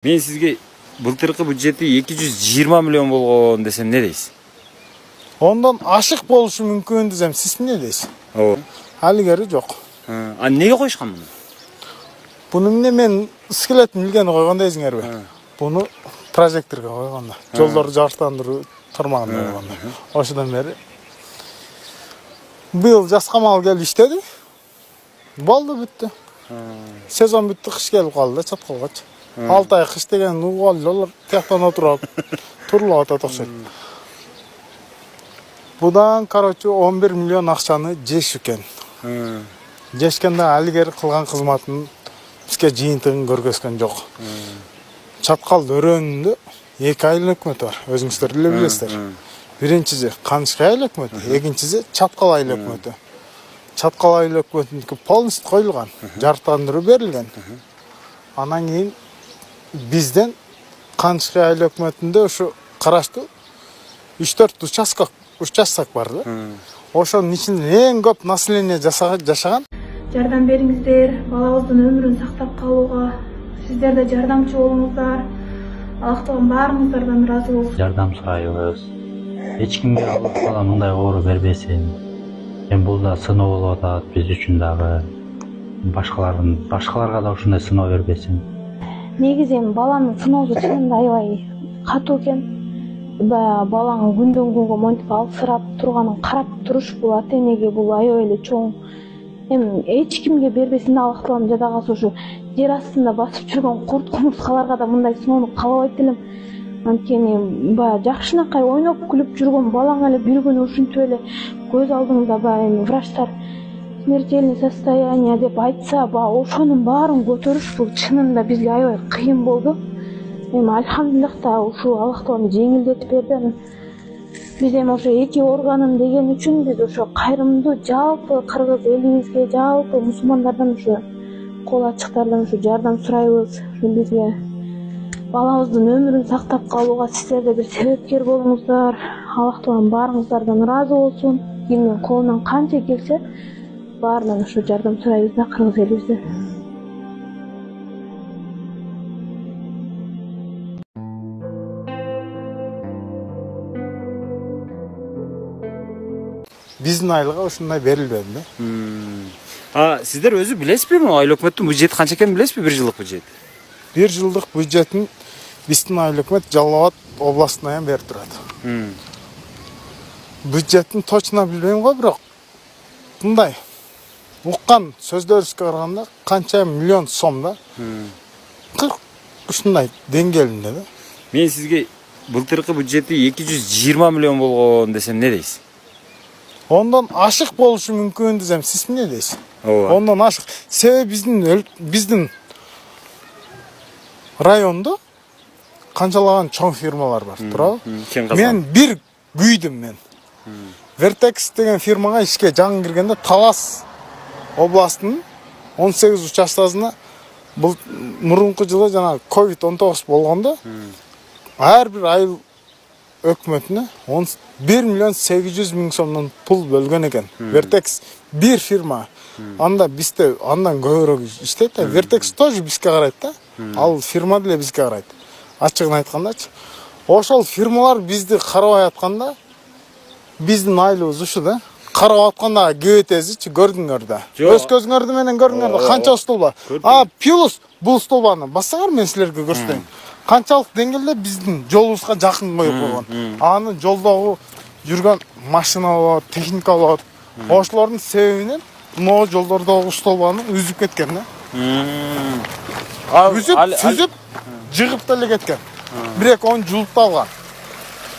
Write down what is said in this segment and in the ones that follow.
Мен сізге былтырғы бюджеті 220 миллион болгон десем не дейсіз? Ondan ашық болушу мүмкүн десем, сиз эмне дейсиз? Алигери жок. Неге койушкан муну? Буну эмне мен скелеттин илгени койгон дейсиңерби? Буну прожекторго койгонда, жолдорду жарыктандыруу тармагына койгонда. Ошодан бери быйыл жаз камал келип иштеди. Болду, бүттү. Сезон бүттү, кыш келип калды, чаткалгачы. 6 ай кыш деген угал тияктан отуруп турулуп атат окшойт. Будан, короче, 11 миллион акчаны жеш экен. Жешкенде алигери кылган кызматын бизге жыйынтыгын көргөзгөн жок. Чаткал өрөөнүндө 2 айыл өкмөтү бар. Өзүңүздөр эле билесиздер. Биринчиси Канышкы айыл өкмөтү, экинчиси Чаткал айыл өкмөтү. Чаткал айыл өкмөтүнүкү полностью коюлган, жарыктандыруу берилген. Анан кийин бизден Канышкы айыл өкмөтүндө ушу караштуу 3-4 участок бар да. Ошонун ичинде эң көп население жашаган. Жардам бериңиздер, балабыздын өмүрүн сактап калууга. Сиздер да жардамчы болуңуздар. Аллах Таалам баарыңыздардан ыраазы болсун. Жардам сурайбыз. Эч кимге Аллах Таала мындай оору бербесин. Бул да сыноо болуп атат биз үчүн дагы. Башкаларга да ушундай сыноо бербесин. Негизи баланын сыноосу чынында аябай катуу экен. Балаң күндөн күнгө монтип алсырап турганын карап туруш бул ата энеге бул аябай эле чоң. Эми эч кимге бербесин да Аллах Таалам жадагасы ушу жер астында басып жүргөн курт кумурскаларга да мындай сыноону каалабайт элем. Анткени жакшынакай ойноп күлүп жүргөн балаң эле бир күнү ушинтип эле көз алдыңда эми врачтар смертельный состояние деп айтса, ошонун баарын көтөрүш бул чынында бизге аябай кыйын болду. Эми альхамдулилlah ушу Аллах Таалам жеңилдетип берди. Биз эми ошо 2 органын деген үчүн биз ошо кайрымдуу жалпы кыргыз элибизге, жалпы мусулмандардан ушу кол ачыктардан ушу жардам сурайбыз. Бизге балабыздын өмүрүн сактап калууга сиздер да бир себепкер болуңуздар. Аллах Таалам баарыңыздардан ыраазы болсун. Кимдин колунан канча келсе, баарынан ушу жардам сурайбыз да кыргыз элибизде. Биздин айылга ушундай берилбеди да. Сиздер өзү билесизби, айыл өкмөттүн бюджети канча экенин билесизби, 1 жылдык бюджет? 1 жылдык бюджетин биздин айыл өкмөт Жалал Абад областынан берип турат. Бюджетин точно билбейм го, бирок мындай уккан сөздөрүбүзгө караганда канча миллион сом да. 40 ушундай деңгээлинде да. Мен сизге былтыркы бюджети 220 миллион болгон десем не дейсиз? Ondan ашык болушу мүмкүн десем, сиз эмне дейсиз? Ondan ашык. Себеби биздин райондо канчалаган чоң фирмалар бар, туурабы? Мен бир күйдүм мен. Vertex деген фирмага ишке жаңы киргенде Талас областынын 18 участогуна бул мурунку жылы жана COVID-19 болгондо ар бир айыл өкмөтүнө 1 миллион 800 миң сомдон пул бөлгөн экен. Vertex бир фирма. Анда бизде андан көбүрөөк иштейт да. Vertex тоже бизге карайт да. Ал фирма деле бизге карайт. Ачыгын айткандачы. Ошол фирмалар бизди карабай атканда биздин айылыбыз ушу да. Карап атканда кебетезичи көрдүңөр да. Өз көзүңөрдү менен көрдүңөр да. Канча столба. Плюс бул столбаны бассаңар мен силерге көрсөтөйүн. Канчалык деңгээлде биздин жолубузга жакын коюп койгон. Анын жолдогу жүргөн машина болот, техника болот. Ошолордун себебинен могу жолдордогу столбаны үзүп кеткен да. Сүзүп, жыгып деле кеткен. 1-2 жулуп алган.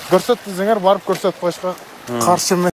Көрсөт десеңер барып көрсөтүп коюшка каршы эмес.